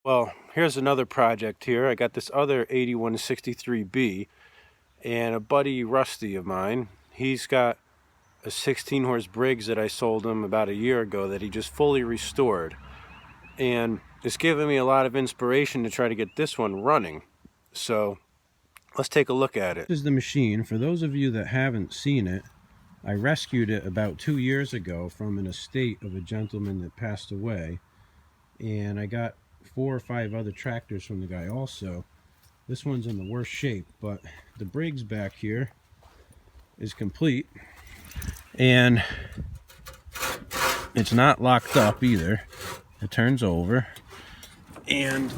Well, here's another project here. I got this other 8163B, and a buddy Rusty of mine, he's got a 16 horse Briggs that I sold him about a year ago that he just fully restored. And it's given me a lot of inspiration to try to get this one running. So let's take a look at it. This is the machine. For those of you that haven't seen it, I rescued it about 2 years ago from an estate of a gentleman that passed away. And I got 4 or 5 other tractors from the guy also. This one's in the worst shape, but the Briggs back here is complete. And it's not locked up either. It turns over. And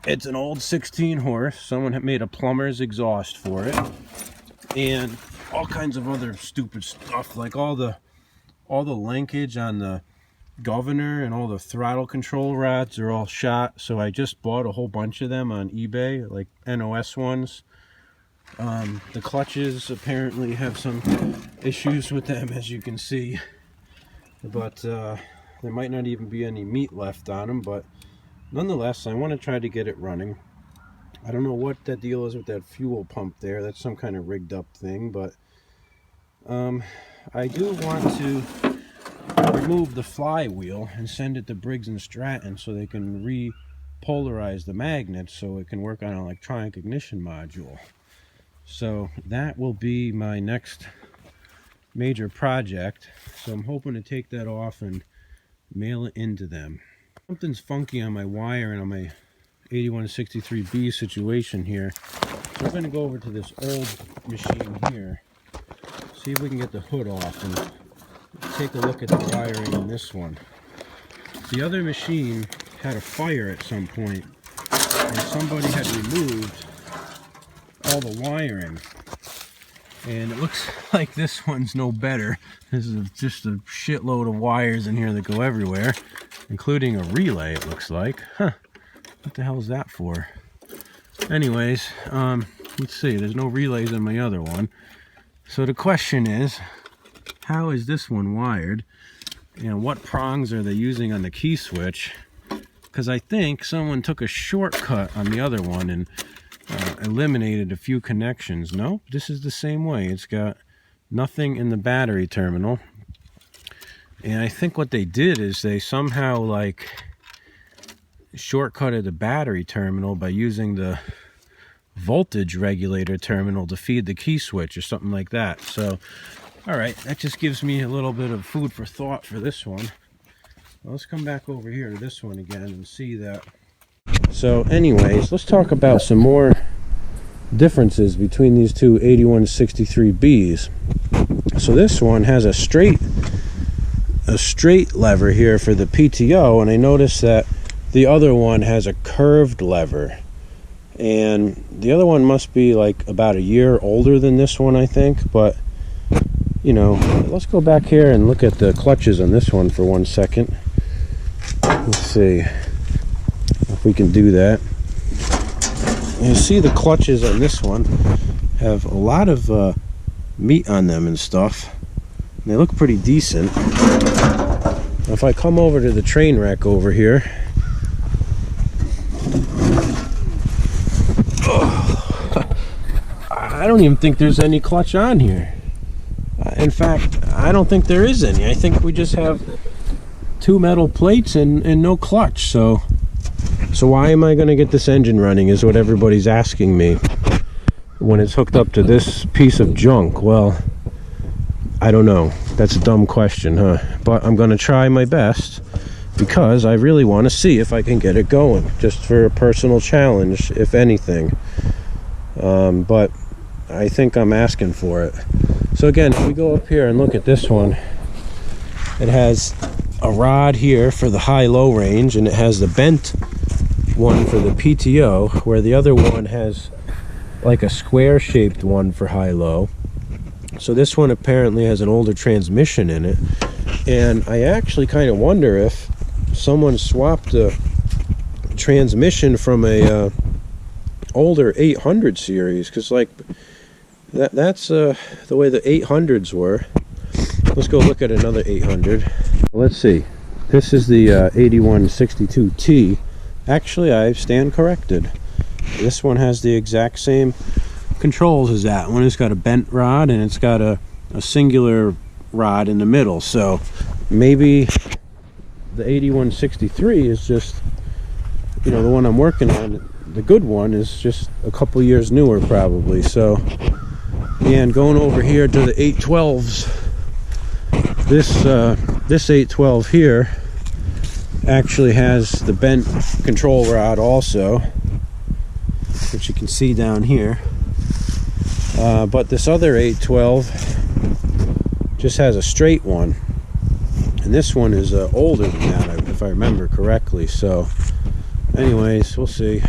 it's an old 16 horse. Someone had made a plumber's exhaust for it. And all kinds of other stupid stuff, like all the linkage on the governor and all the throttle control rods are all shot. So I just bought a whole bunch of them on eBay, like NOS ones. The clutches apparently have some issues with them, as you can see, but there might not even be any meat left on them. But nonetheless, I want to try to get it running. I don't know what that deal is with that fuel pump there. That's some kind of rigged up thing, but I do want to remove the flywheel and send it to Briggs & Stratton so they can repolarize the magnet so it can work on an electronic ignition module. So that will be my next major project. So I'm hoping to take that off and mail it into them. Something's funky on my wire and on my 8163B situation here. So we're going to go over to this old machine here, see if we can get the hood off and take a look at the wiring in this one. The other machine had a fire at some point and somebody had removed all the wiring, and it looks like this one's no better. This is just a shitload of wires in here that go everywhere, including a relay, it looks like. What the hell is that for? Anyways, let's see, there's no relays in my other one. So the question is, how is this one wired, and what prongs are they using on the key switch? Because I think someone took a shortcut on the other one and eliminated a few connections. No, this is the same way. It's got nothing in the battery terminal, and I think what they did is they somehow like shortcutted the battery terminal by using the voltage regulator terminal to feed the key switch or something like that. So all right, that just gives me a little bit of food for thought for this one. Well, let's come back over here to this one again and see that. So anyways, let's talk about some more differences between these two 8163Bs. So this one has a straight lever here for the PTO, and I noticed that the other one has a curved lever. And the other one must be like about a year older than this one, I think, but you know, let's go back here and look at the clutches on this one for 1 second. Let's see if we can do that. You see the clutches on this one have a lot of meat on them and stuff. And they look pretty decent. If I come over to the train wreck over here, I don't even think there's any clutch on here. In fact, I don't think there is any. I think we just have 2 metal plates and no clutch. So why am I going to get this engine running is what everybody's asking me when it's hooked up to this piece of junk. Well, I don't know. That's a dumb question, huh? But I'm going to try my best because I really want to see if I can get it going, just for a personal challenge, if anything. But I think I'm asking for it. So again, if we go up here and look at this one, it has a rod here for the high-low range, and it has the bent one for the PTO, where the other one has like a square-shaped one for high-low. So this one apparently has an older transmission in it, and I actually kind of wonder if someone swapped the transmission from a older 800 series, because like that's the way the 800s were. Let's go look at another 800. Let's see. This is the 8162T, Actually, I stand corrected. This one has the exact same controls as that one. It's got a bent rod and it's got a singular rod in the middle. So maybe the 8163 is just, you know, the one I'm working on. The good one is just a couple years newer probably. So yeah, and going over here to the 812s, this 812 here actually has the bent control rod also, which you can see down here. But this other 812 just has a straight one, and this one is older than that, if I remember correctly. So anyways, we'll see.